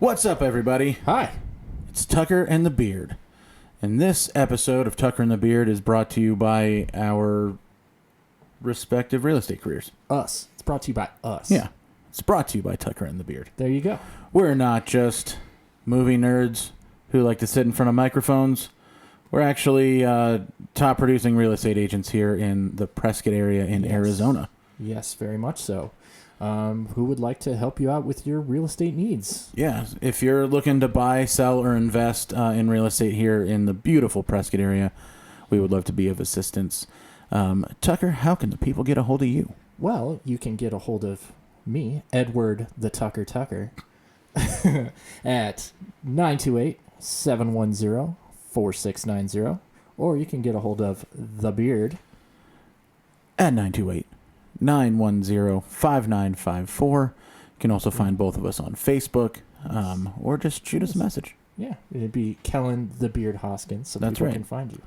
What's up, everybody? Hi. It's Tucker and the Beard. And this episode of Tucker and the Beard is brought to you by our respective real estate careers. Us. It's brought to you by us. Yeah. It's brought to you by Tucker and the Beard. There you go. We're not just movie nerds who like to sit in front of microphones. We're actually top producing real estate agents here in the Prescott area in Arizona. Yes, very much so. Who would like to help you out with your real estate needs? Yeah, if you're looking to buy, sell, or invest in real estate here in the beautiful Prescott area, we would love to be of assistance. Tucker, how can the people get a hold of you? Well, you can get a hold of me, Edward the Tucker, at 928-710-4690, or you can get a hold of The Beard at 928-910-5954. You can also find both of us on Facebook, or just shoot us a message. Yeah, it'd be Kellen the Beard Hoskins, so that's people right. can find you.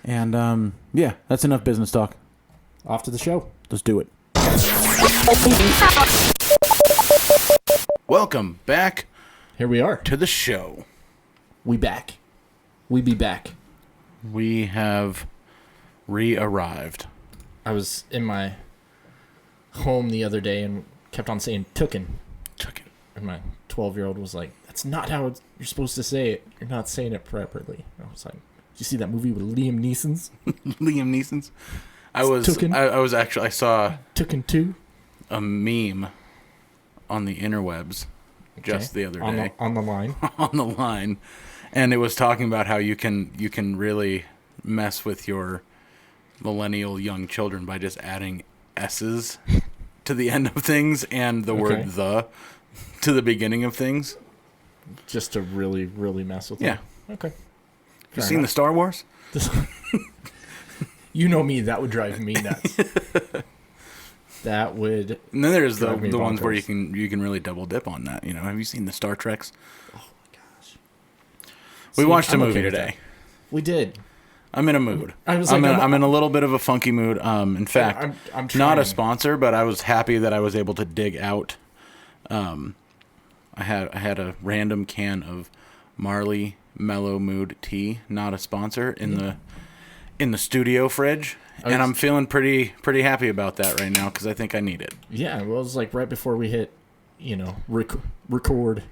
And yeah, that's enough business talk. Off to the show. Let's do it. Welcome back. Here we are. To the show. We back. We be back. We have re-arrived. I was in my home the other day and kept on saying "tookin." And my 12-year-old was like, "That's not how you're supposed to say it. You're not saying it properly." And I was like, "Did you see that movie with Liam Neeson's?" Liam Neeson's? I saw Tookin 2 a meme on the interwebs just the other day. On the line. On the line. And it was talking about how you can really mess with your millennial young children by just adding S's to the end of things and the word "the" to the beginning of things. Just to really, really mess with them. Yeah. Okay. You seen the Star Wars? You know me, that would drive me nuts. That would. And then there's the ones where you can really double dip on that. You know, have you seen the Star Treks? Oh my gosh. We watched a movie today. We did. I'm in a mood. I'm in a little bit of a funky mood. In fact, I'm not a sponsor, but I was happy that I was able to dig out. I had a random can of Marley Mellow Mood tea, not a sponsor, in the studio fridge, and I'm feeling pretty happy about that right now because I think I need it. Yeah, well, it was like right before we hit, record.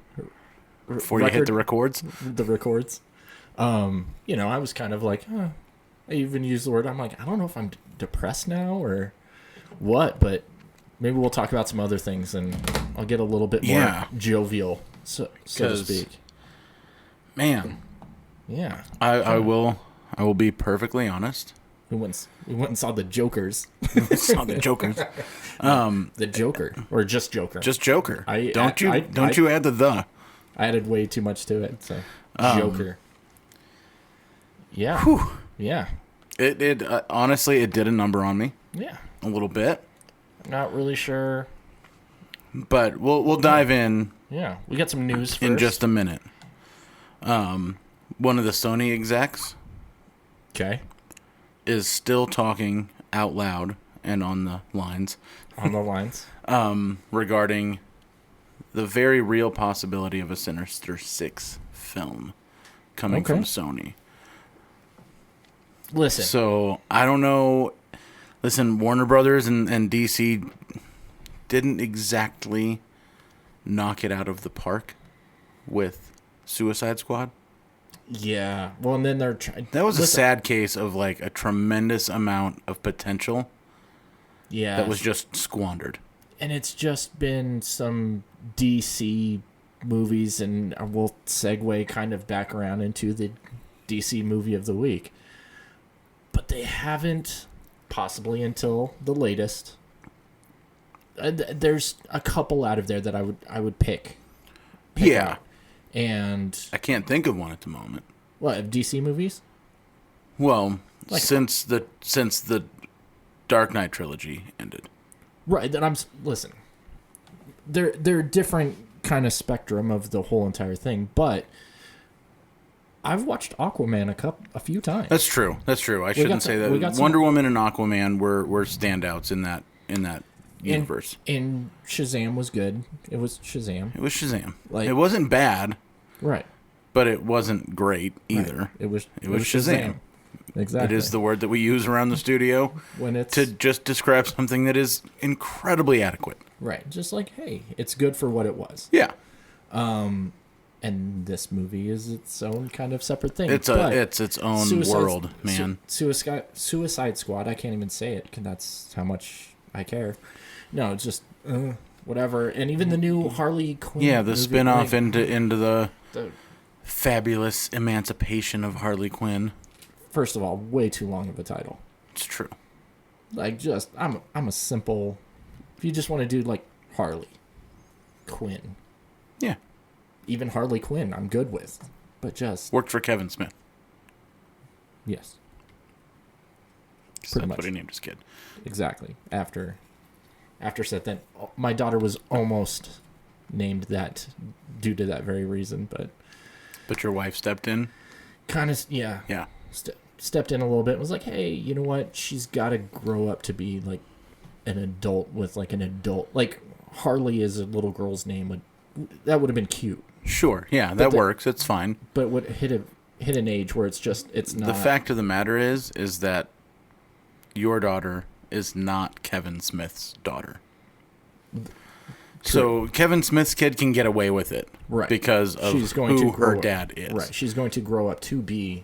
Before you hit the records? The records. I was kind of like, I even used the word, I'm like, I don't know if I'm depressed now or what, but maybe we'll talk about some other things and I'll get a little bit more jovial, so to speak. Man. Yeah. I will be perfectly honest. We went and saw the Jokers. The Joker. Or just Joker. Just Joker. Don't you add the. I added way too much to it, so Joker. Yeah. Whew. Yeah. It honestly, it did a number on me. Yeah. A little bit. Not really sure. But we'll dive in. Yeah. We got some news first. In just a minute. One of the Sony execs is still talking out loud and on the lines. Regarding the very real possibility of a Sinister Six film coming from Sony. Listen. So, I don't know. Listen, Warner Brothers and DC didn't exactly knock it out of the park with Suicide Squad. Yeah. Well, and then they're that was a sad case of like a tremendous amount of potential. Yeah. That was just squandered. And it's just been some DC movies, and we'll segue kind of back around into the DC movie of the week. But they haven't, possibly until the latest. There's a couple out of there that I would pick. Yeah. Out. And I can't think of one at the moment. What, DC movies? Well, like, since the Dark Knight trilogy ended. Right, that listen. They're different kind of spectrum of the whole entire thing, but I've watched Aquaman a few times. That's true. I shouldn't say that. Wonder Woman and Aquaman were standouts in that universe. And Shazam was good. It was Shazam. It was Shazam. Like- it wasn't bad, Right. but it wasn't great either. Right. It was Shazam. Exactly. It is the word that we use around the studio when it's to just describe something that is incredibly adequate. right. Just like, hey, it's good for what it was. Yeah. And this movie is its own kind of separate thing. It's its own world, man. Suicide Squad. I can't even say it because that's how much I care. No, it's just whatever. And even the new Harley Quinn. Yeah, the movie, spin-off like, into the the fabulous emancipation of Harley Quinn. first of all, way too long of a title. It's true. Like, just I'm a simple. If you just want to do like Harley Quinn, Yeah. even Harley Quinn, I'm good with. But just Worked for Kevin Smith. yes, That's Pretty much. what he named his kid. exactly. After set, then my daughter was almost named that due to that very reason, but Your wife stepped in? kind of yeah. Yeah. Stepped in a little bit and was like, hey, you know what? She's got to grow up to be like an adult with like an adult. Like Harley is a little girl's name. That would have been cute. Sure. Yeah, that the- works. It's fine. But would hit an age where it's not. The fact of the matter is that your daughter is not Kevin Smith's daughter. So Kevin Smith's kid can get away with it. Right. Because of who her dad is. Right. She's going to grow up to be.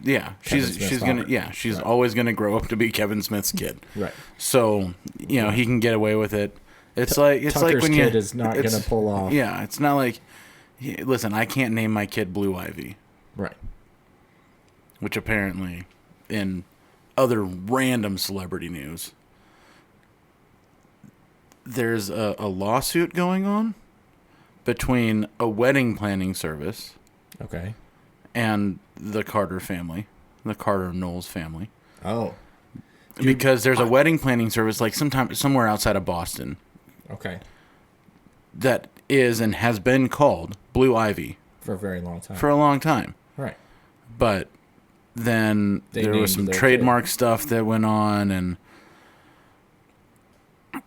Yeah, she's always gonna grow up to be Kevin Smith's kid. Right. So he can get away with it. It's like Tucker's when kid is not gonna pull off. Yeah, it's not like. Listen, I can't name my kid Blue Ivy, Right. which apparently, in other random celebrity news, there's a lawsuit going on between a wedding planning service Okay. and the Carter family, the Carter Knowles family. Oh. Because there's a wedding planning service like somewhere outside of Boston Okay. that is and has been called Blue Ivy For a very long time. for a long time. Right. But then there was some named their trademark stuff that went on, and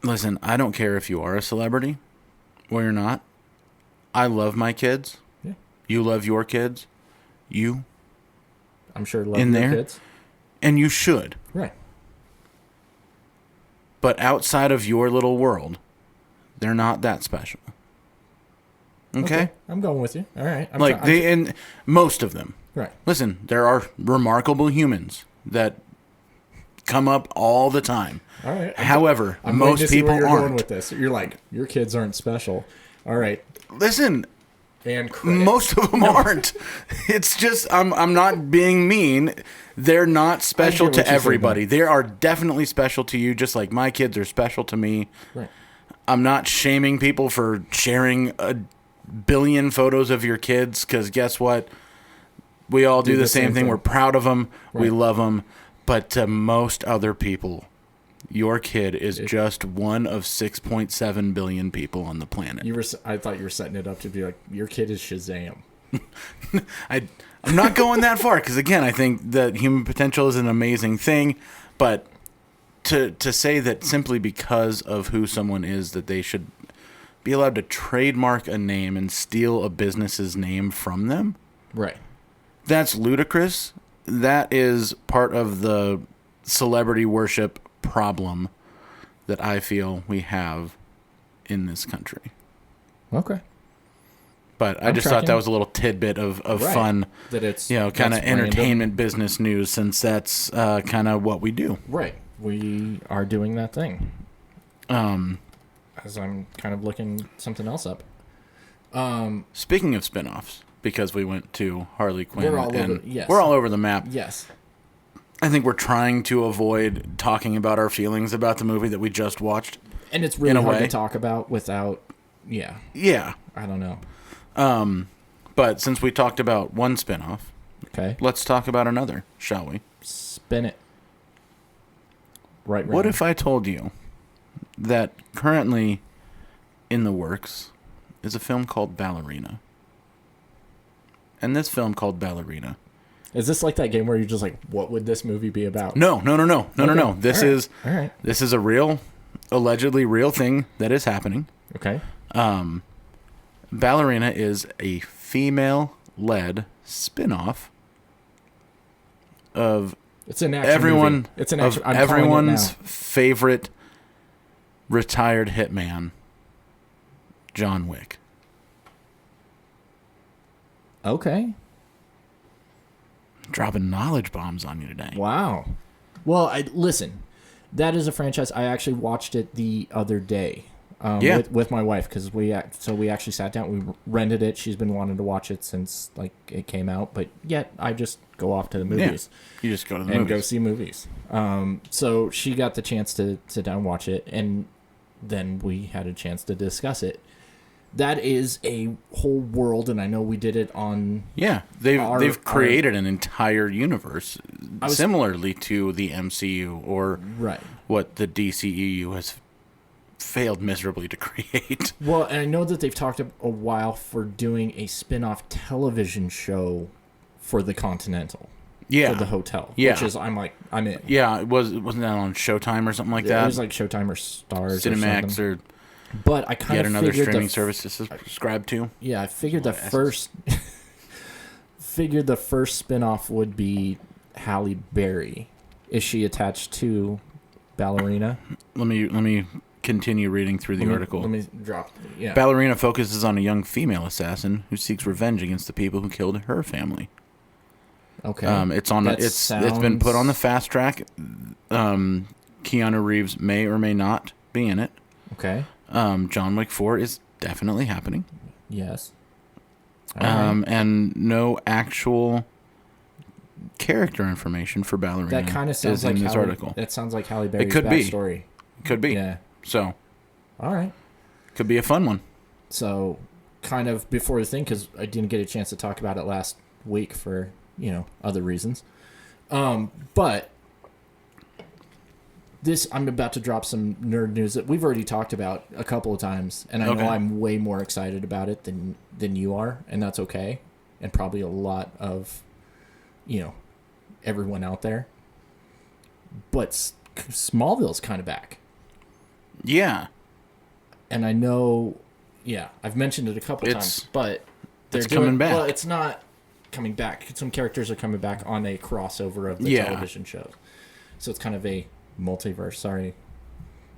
listen, I don't care if you are a celebrity or you're not. I love my kids. Yeah. You love your kids. You I'm sure love in your there, kids. and you should. Right. But outside of your little world, they're not that special. Okay? I'm going with you. All right. And most of them. Right. Listen, there are remarkable humans that come up all the time. All right. However, I'm going most to see people where you're going aren't. with this. You're like, your kids aren't special. All right. Listen, And credit. most of them aren't. It's just I'm not being mean. They're not special what to you're saying, everybody. They are definitely special to you, just like my kids are special to me. Right. I'm not shaming people for sharing a billion photos of your kids, because guess what? We all do the same thing. We're proud of them. We Right. love them. But to most other people, your kid is just one of 6.7 billion people on the planet. I thought you were setting it up to be like, your kid is Shazam. I'm not going that far, because again, I think that human potential is an amazing thing, but to say that simply because of who someone is that they should be allowed to trademark a name and steal a business's name from them, Right. that's ludicrous. That is part of the celebrity worship problem that I feel we have in this country. Okay. But I just thought that was a little tidbit of Right. fun, That it's kind of that's random. entertainment business news, since that's kind of what we do. Right. We are doing that thing. As I'm kind of looking something else up. Speaking of spin-offs, because we went to Harley Quinn, We're all and over- yes. we're all over the map. Yes. I think we're trying to avoid talking about our feelings about the movie that we just watched. And it's really In a hard way. to talk about without, yeah, Yeah. I don't know. But since we talked about one spin-off, Okay. let's talk about another, shall we? Spin it. Right. What if I told you that currently in the works is a film called Ballerina? And this film called Ballerina. Is this like that game where you're just like, what would this movie be about? No. Okay. This All right. is All right. this is a real allegedly real thing that is happening. Okay. Ballerina is a female-led spin-off of It's an action movie. It's an action. I'm everyone's calling it favorite retired hitman, John Wick. now. Okay. Dropping knowledge bombs on you today. Wow. Well, listen. That is a franchise. I actually watched it the other day. With my wife, because we actually sat down, we rented it. She's been wanting to watch it since like it came out, but yet I just go off to the movies. You just go to the and movies. go see movies. So she got the chance to sit down and watch it, and then we had a chance to discuss it. That is a whole world, and I know we did it on. Yeah, they've created an entire universe similarly to the MCU or what the DCEU has failed miserably to create. Well, and I know that they've talked a while for doing a spin-off television show for the Continental. Yeah. For the hotel. Yeah. Which is, I'm in. Yeah, wasn't that on Showtime or something like that? It was like Showtime or Stars Cinemax or but I kind yet of another figured streaming service to subscribe to. Yeah, I figured the first spin-off would be Halle Berry. Is she attached to Ballerina? Let me continue reading through the article. Let me drop. Yeah. Ballerina focuses on a young female assassin who seeks revenge against the people who killed her family. Okay. It's been put on the fast track. Keanu Reeves may or may not be in it. Okay. John Wick 4 is definitely happening. Yes. And no actual character information for Ballerina. That kind of sounds like this article. That sounds like Halle Berry's backstory. It could be. Yeah. So. All right. Could be a fun one. So, kind of before the thing, because I didn't get a chance to talk about it last week for other reasons. But I'm about to drop some nerd news that we've already talked about a couple of times, and I know I'm way more excited about it than you are, and that's okay, and probably a lot of everyone out there. But Smallville's kind of back. Yeah. And I know, I've mentioned it a couple of times, but it's coming back. Well, it's not coming back. Some characters are coming back on a crossover of the television shows. So it's kind of a multiverse. Sorry.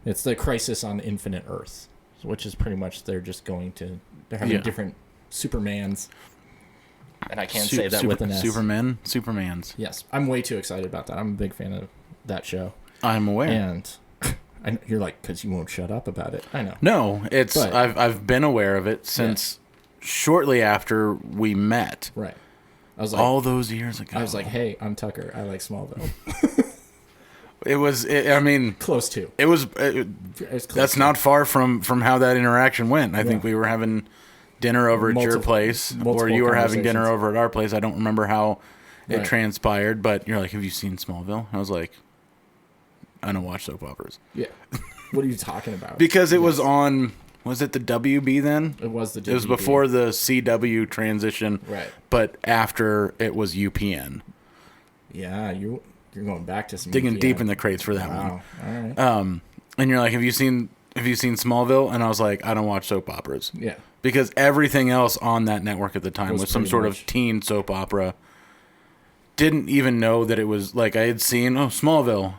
It's the Crisis on Infinite Earths, which is pretty much they're having different Supermans. And I can't say that with an S. Supermans. Yes. I'm way too excited about that. I'm a big fan of that show. I'm aware. And you're like, because you won't shut up about it. I know. No, I've been aware of it since shortly after we met. Right. I was like, all those years ago. I was like, hey, I'm Tucker. I like Smallville. I mean, close to. It was. That's not far from how that interaction went. I think we were having dinner over at your place, or you were having dinner over at our place. I don't remember how it transpired, but you're like, "Have you seen Smallville?" I was like, "I don't watch soap operas." Yeah. What are you talking about? Because it was on. Was it the WB then? It was the WB. It was before the CW transition, right? But after it was UPN. Yeah, you're going back to some digging UPN. Deep in the crates for that one. All right. And you're like, have you seen Smallville? And I was like, I don't watch soap operas. Yeah. Because everything else on that network at the time was some sort of teen soap opera. Didn't even know that it was like I had seen Smallville,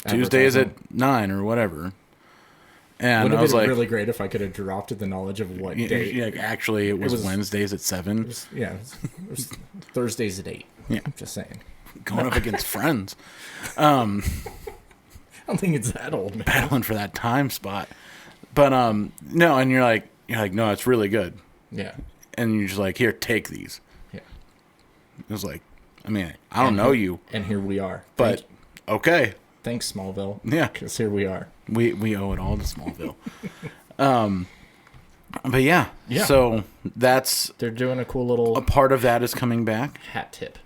Tuesdays at 9 or whatever. And I was like, really great if I could have dropped the knowledge of what day. Yeah, actually, it was Wednesdays at 7. It was Thursdays at 8. Yeah, I'm just saying. Going up against Friends. I don't think it's that old, man. Battling for that time spot. But no, and you're like, no, it's really good. Yeah. And you're just like, here, take these. Yeah. It was like, I mean, I don't know you. And here we are. But okay. Thanks, Smallville. Yeah. Because here we are. We owe it all to Smallville. But yeah. So they're doing a cool little. A part of that is coming back. Hat tip.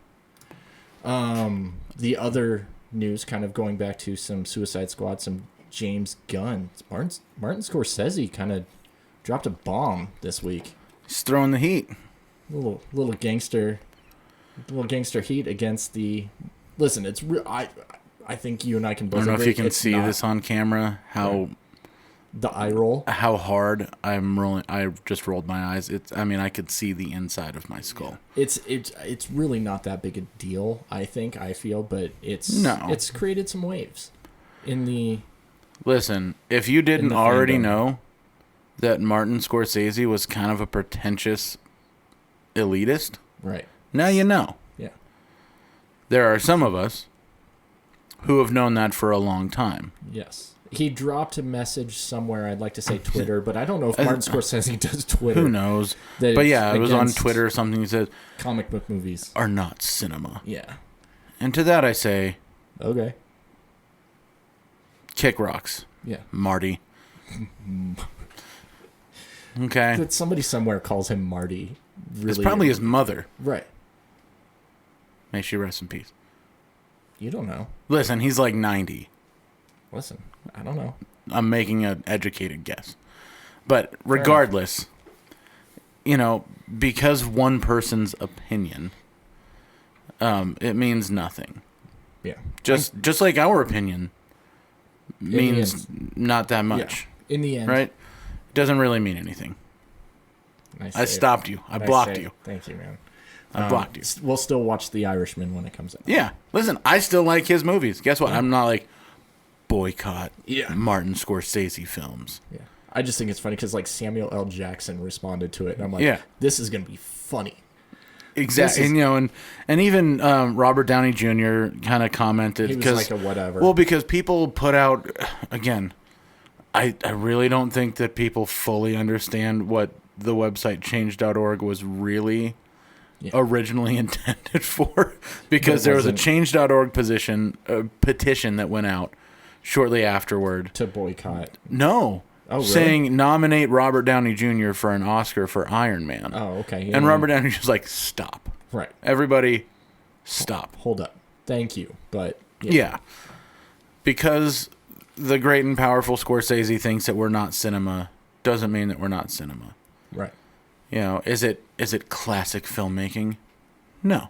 The other news, kind of going back to some Suicide Squad, some James Gunn, Martin Scorsese kind of dropped a bomb this week. He's throwing the heat. Little gangster heat against the. Listen, it's real. I think you and I can I both don't know if agree you can it's see not this on camera, the eye roll. how hard I'm rolling. I just rolled my eyes. I could see the inside of my skull. It's really not that big a deal, I feel, but No. it's created some waves in the Listen, if you didn't the already fandom. know that Martin Scorsese was kind of a pretentious elitist, right. now you know. Yeah. There are some of us who have known that for a long time. Yes. He dropped a message somewhere, I'd like to say Twitter, but I don't know if Martin Scorsese does Twitter. Who knows? That But it's yeah, it was on against Twitter or something. He said, comic book movies. are not cinema. Yeah. And to that I say, Okay. kick rocks, Yeah. Marty. Okay. That somebody somewhere calls him Marty. Really, It's probably his mother. right. May she rest in peace. You don't know. Listen, he's like 90. Listen, I don't know. I'm making an educated guess. But regardless, because one person's opinion, it means nothing. Yeah. Just like our opinion means not that much. Yeah. In the end, Right? It doesn't really mean anything. Nice I save. stopped you. I Nice blocked save. you. Thank you, man. I blocked you. We'll still watch The Irishman when it comes out. Yeah. Listen, I still like his movies. Guess what? I'm not like boycott Martin Scorsese films. Yeah. I just think it's funny because like Samuel L. Jackson responded to it, and I'm like, Yeah. this is gonna be funny. Exactly. This is- And even Robert Downey Jr. kind of commented He was because like a whatever. well, because people put out again. I really don't think that people fully understand what the website change.org was really originally intended for, because there was a change.org petition that went out shortly afterward. to boycott. No. Oh, really? Saying nominate Robert Downey Jr. for an Oscar for Iron Man. Oh, okay. And Robert Downey was like, stop. Right. Everybody, stop. Hold up. Thank you, but Yeah. Because the great and powerful Scorsese thinks that we're not cinema doesn't mean that we're not cinema. right. Is it classic filmmaking? No.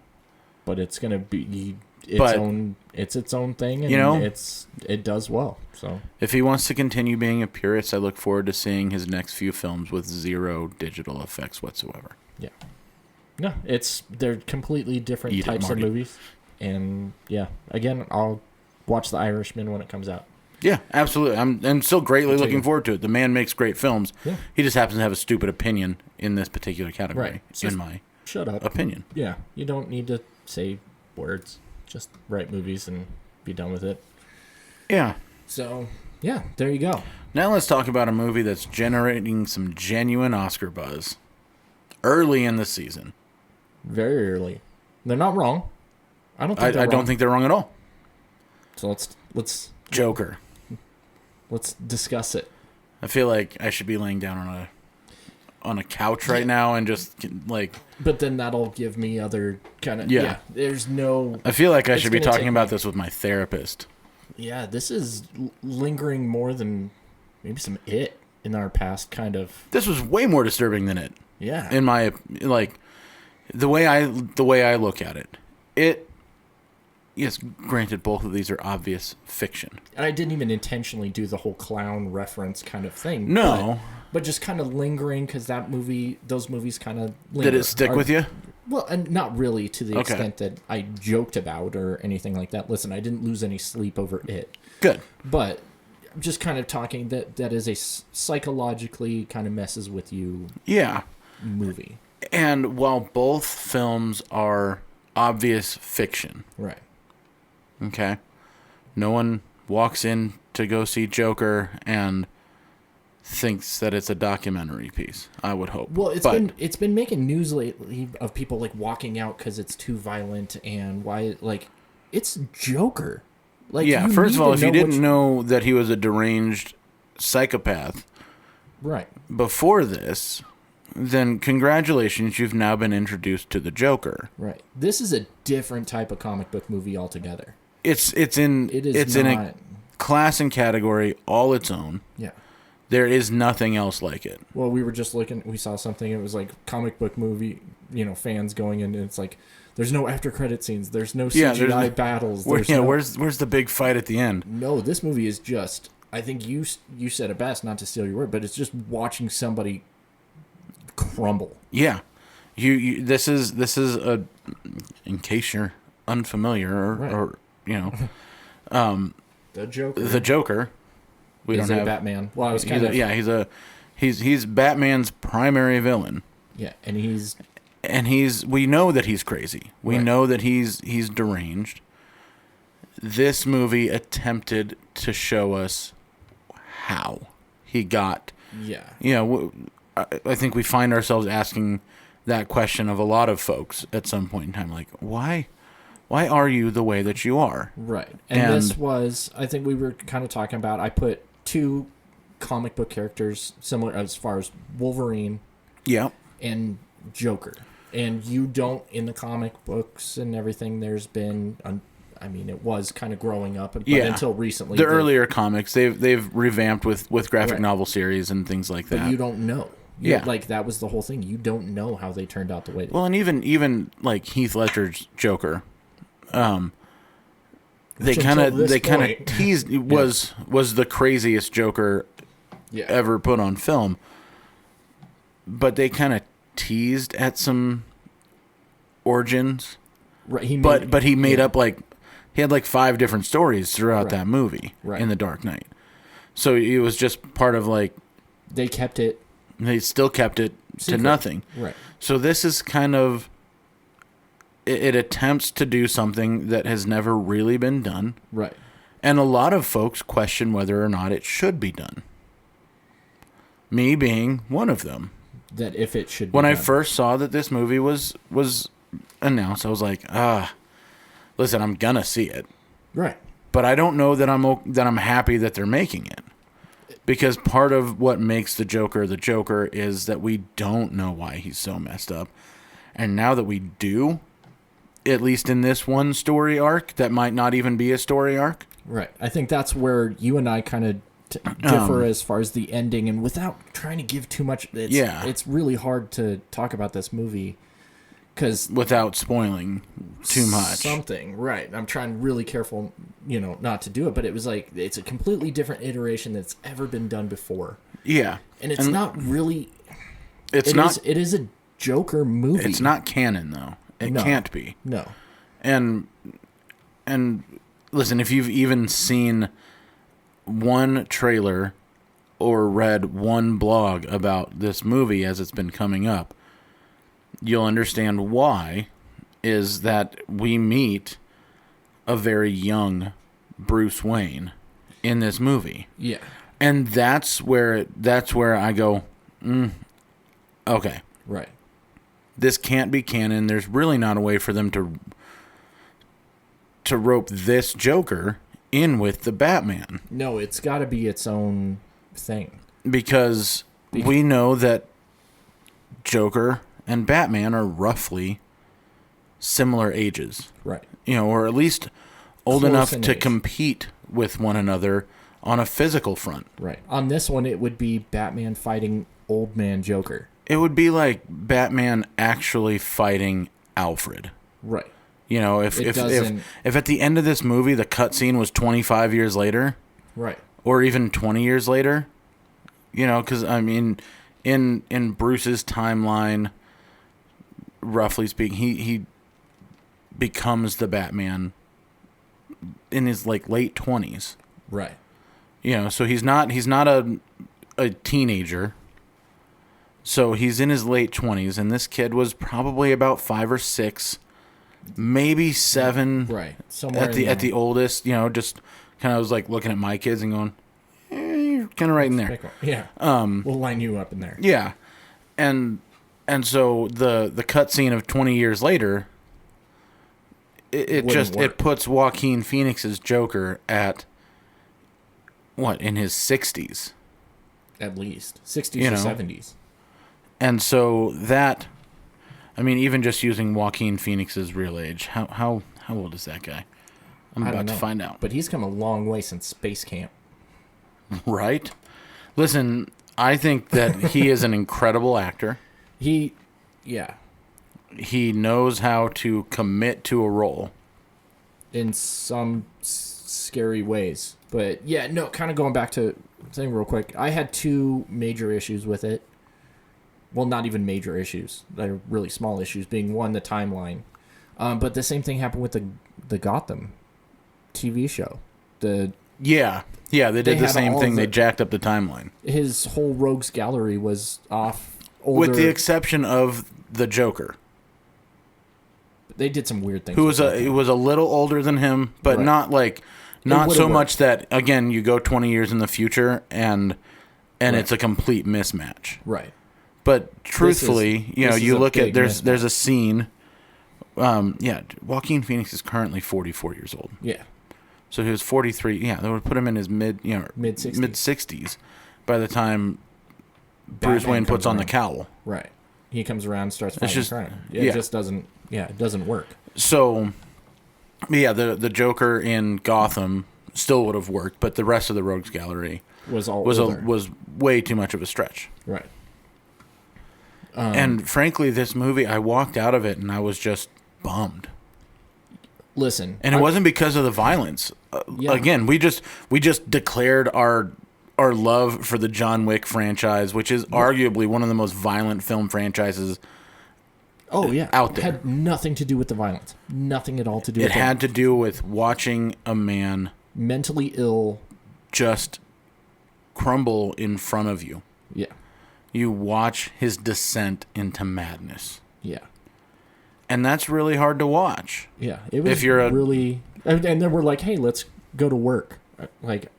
But it's gonna be But- its own thing, and it does well. So If he wants to continue being a purist, I look forward to seeing his next few films with zero digital effects whatsoever. yeah. No, they're completely different Eat it, types of Marty. movies, and yeah. Again, I'll watch The Irishman when it comes out. Yeah, absolutely. I'm still greatly looking forward to it. The man makes great films. Yeah. He just happens to have a stupid opinion in this particular category, Right. So in my Shut up. opinion. Yeah, you don't need to say words. Just write movies and be done with it. Yeah. So, yeah, there you go. Now let's talk about a movie that's generating some genuine Oscar buzz early in the season. Very early. They're not wrong. I don't think I they're wrong. don't think they're wrong at all. So Joker. let's discuss it. I feel like I should be laying down on a couch right now and just like. But then that'll give me other kind of Yeah. there's no. I feel like I It's should be gonna talking take about me- this with my therapist. Yeah, this is lingering more than maybe some It in our past kind of. This was way more disturbing than it. Yeah. In my the way I look at it. Yes, granted, both of these are obvious fiction. And I didn't even intentionally do the whole clown reference kind of thing. No. But just kind of lingering because those movies kind of linger. Did it stick with you? Well, and not really to the Okay. extent that I joked about or anything like that. Listen, I didn't lose any sleep over It. Good. But just kind of talking that is a psychologically kind of messes with you Yeah. movie. And while both films are obvious fiction, Right. okay, no one walks in to go see Joker and thinks that it's a documentary piece. I would hope. Well, it's been making news lately of people like walking out because it's too violent and why it's Joker. Like yeah. you First of need all, to if you didn't which- know that he was a deranged psychopath right, before this, then congratulations, you've now been introduced to the Joker. right, this is a different type of comic book movie altogether. It's in It is it's not. in a class and category all its own. Yeah. There is nothing else like it. Well, we were just looking. We saw something. It was like comic book movie, fans going in, and it's like there's no after credit scenes. There's no CGI battles. Where's the big fight at the end? No, this movie is just. I think you said it best, not to steal your word, but it's just watching somebody crumble. Yeah, this is a, in case you're unfamiliar or the Joker. The Joker. We don't have Batman. Well, I was kind of he's Batman's primary villain. Yeah, and we know that he's crazy. We know that he's deranged. This movie attempted to show us how he got. Yeah. I think we find ourselves asking that question of a lot of folks at some point in time, like, why are you the way that you are? Right. And this was, I think we were kind of talking about, I put 2 comic book characters similar as far as Wolverine and Joker. And you don't, in the comic books and everything, there's been, it was kind of growing up, but until recently. The earlier comics, they've revamped with graphic novel series and things like that. But you don't know. Like, that was the whole thing. You don't know how they turned out the way they did. Well, and even like Heath Ledger's Joker, they kind of teased was the craziest Joker ever put on film, but they kind of teased at some origins. Right. But he made up he had like 5 different stories throughout that movie in The Dark Knight. So it was just part of they kept it. They still kept it to nothing. Right. So this is kind of. It attempts to do something that has never really been done. Right. And a lot of folks question whether or not it should be done. Me being one of them. That if it should be When done. I first saw that this movie was announced, I was like, listen, I'm gonna see it. Right. But I don't know that I'm happy that they're making it. Because part of what makes the Joker is that we don't know why he's so messed up. And now that we do, at least in this one story arc, that might not even be a story arc. Right. I think that's where you and I kind of differ as far as the ending, and without trying to give too much, it's really hard to talk about this movie because without spoiling too much. Something, right? I'm trying really careful, not to do it, but it was like it's a completely different iteration that's ever been done before. Yeah, and it's not really. It is a Joker movie. It's not canon though. It can't be. No. And listen, if you've even seen one trailer or read one blog about this movie as it's been coming up, you'll understand why is that we meet a very young Bruce Wayne in this movie. Yeah. And that's where I go, okay. Right. This can't be canon. There's really not a way for them to rope this Joker in with the Batman. No, it's got to be its own thing. Because we know that Joker and Batman are roughly similar ages. Right. Or at least old Close enough in to age. compete with one another on a physical front. Right. On this one, it would be Batman fighting old man Joker. It would be like Batman actually fighting Alfred. Right. If at the end of this movie the cutscene was 25 years later, right, or even 20 years later, because in Bruce's timeline, roughly speaking, he becomes the Batman in his late 20s. Right. So he's not a teenager. So he's in his late 20s, and this kid was probably about 5 or 6, maybe 7, right? Somewhere at the oldest. Just kind of was like looking at my kids and going, "You're kind of right in there." Yeah. We'll line you up in there. Yeah, and so the cutscene of 20 years later, it puts Joaquin Phoenix's Joker at what, in his 60s, at least 60s or 70s. And so that, even just using Joaquin Phoenix's real age, how old is that guy? I'm about to find out. But he's come a long way since Space Camp. Right? Listen, I think that he is an incredible actor. Yeah, He knows how to commit to a role. in some scary ways. But yeah, no, kind of going back to saying real quick, I had two major issues with it. Well, not even major issues. They're really small issues, being one, the timeline. But the same thing happened with the Gotham TV show. Yeah, they did the had same all thing. the- They jacked up the timeline. His whole rogues gallery was off. Older. With the exception of the Joker, They did some weird things. who with was him. a little older than him, but Right. not would've so worked. much that, again, you go 20 years in the future and Right. it's a complete mismatch. Right. But truthfully, this is you a look at big there's a scene. Joaquin Phoenix is currently 44 years old. Yeah. So he was 43. Yeah, that would put him in his Mid-60s. mid-60s by the time Bruce Batman Wayne puts comes on the around. cowl. Right. He comes around and starts fighting just- crime. yeah. It just doesn't. Yeah, it doesn't work. So, yeah, the Joker in Gotham still would have worked, but the rest of the Rogues Gallery Was all was older. was way too much of a stretch. Right. And frankly, this movie, I walked out of it and I was just bummed. Listen. And it wasn't because of the violence. Yeah. Again, we just declared our love for the John Wick franchise, which is arguably one of the most violent film franchises. Oh yeah. out there. It had nothing to do with the violence. Nothing at all to do It with had to do with watching a man mentally ill. just crumble in front of you. Yeah. You watch his descent into madness. Yeah. And that's really hard to watch. Yeah. It was If you're a- really. And then we're like, hey, let's go to work. Like,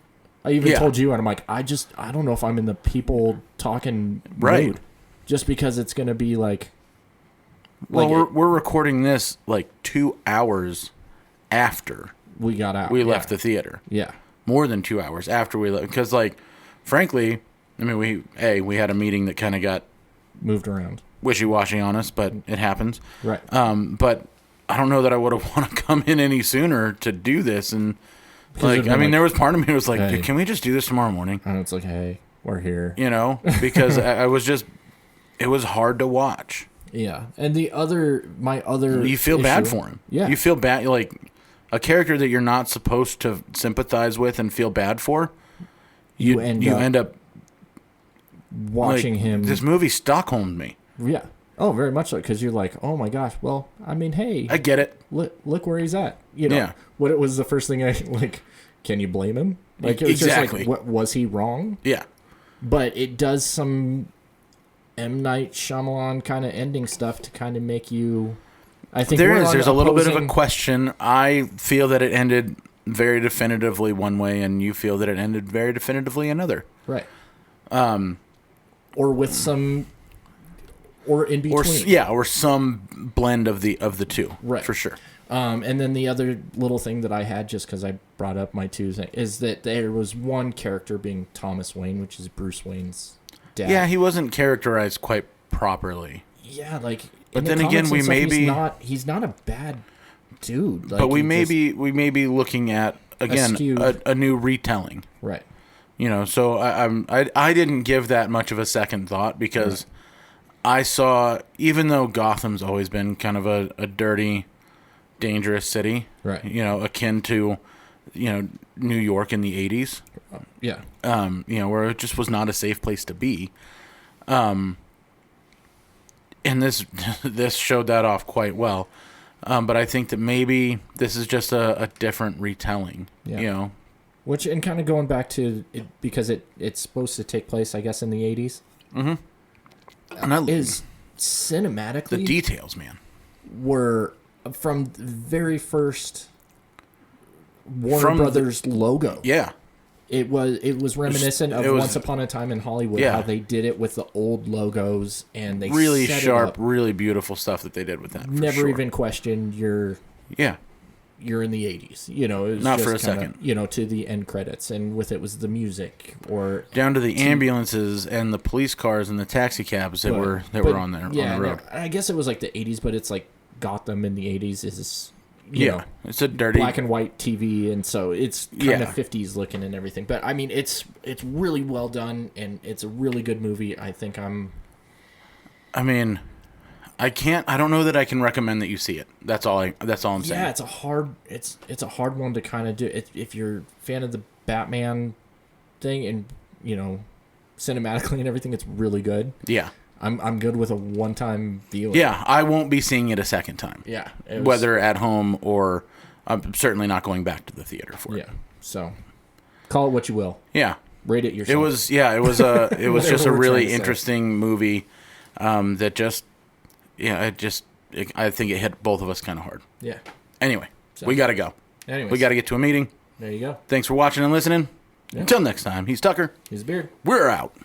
I even Yeah. told you, and I'm like, I don't know if I'm in the people talking Right. mood. Just because it's going to be like. Well, like we're recording this like 2 hours after we got out. we Yeah. left the theater. Yeah. More than 2 hours after we left. Because, like, frankly, I mean, we had a meeting that kind of got Moved around. wishy-washy on us, but it happens. Right. But I don't know that I would have want to come in any sooner to do this. And, like, it'd I been mean, like, there was part of me who was like, hey. can we just do this tomorrow morning? And it's like, hey, we're here. You know? Because I was just, it was hard to watch. Yeah. And my other. You feel bad issue- for him. Yeah. You feel bad, like, a character that you're not supposed to sympathize with and feel bad for, you end up watching like, him. This movie Stockholmed me. Yeah. Oh, very much so. Because you're like, oh my gosh. Well, I mean, hey, I get it. look where he's at. You know, Yeah. what it was the first thing I like. Can you blame him? Like, it was Exactly. just like, what was he wrong? Yeah. But it does some M. Night Shyamalan kind of ending stuff to kind of make you. I think There's a little bit of a opposing- question. I feel that it ended very definitively one way, and you feel that it ended very definitively another. Right. Or with some. Or in between. Or some blend of the two. Right. For sure. And then the other little thing that I had, just because I brought up my two things, is that there was one character being Thomas Wayne, which is Bruce Wayne's dad. Yeah, he wasn't characterized quite properly. Yeah, like. But in the then again, comics we and stuff, may be- he's not a bad dude. Like, But we he may just- be looking at again skewed- a new retelling. right. You know, so I didn't give that much of a second thought because I saw, even though Gotham's always been kind of a dirty, dangerous city, Right. you know, akin to, you know, New York in the 80s, Yeah. you know, where it just was not a safe place to be. And this showed that off quite well. But I think that maybe this is just a different retelling, Yeah. you know. Which, and kind of going back to it, because it's supposed to take place, I guess, in the 80s, And I, is the cinematically details, man. were from the very first Warner From Brothers logo. Yeah. It was reminiscent of it was- Once Upon a Time in Hollywood, Yeah. how they did it with the old logos, and they Really set it sharp, up. really beautiful stuff that they did with that. for Never sure. even questioned Yeah. you're in the 80s. You know, it was Not just for a kinda, second. You know, to the end credits, and with it was the music or Down to the ambulances and the police cars and the taxi cabs that were on there yeah, on the road. I guess it was like the 80s, but it's like Gotham in the 80s is you know, it's a dirty black and white TV, and so it's kind of Yeah. 50s looking and everything. But I mean, it's really well done, and it's a really good movie. I think I mean, I don't know that I can recommend that you see it. That's all I'm saying. Yeah, it's a hard one to kind of do. If you're a fan of the Batman thing, and you know, cinematically and everything, it's really good. Yeah. I'm good with a one-time viewing. Yeah, I won't be seeing it a second time. Yeah. Whether at home or I'm certainly not going back to the theater for it. Yeah. So, call it what you will. Yeah. Rate it yourself. It was just a we're trying really to say. interesting movie that I think it hit both of us kind of hard. Yeah. Anyway, So- we got to go. Anyways. We got to get to a meeting. There you go. Thanks for watching and listening. Yeah. Until next time, he's Tucker. Here's a beard. We're out.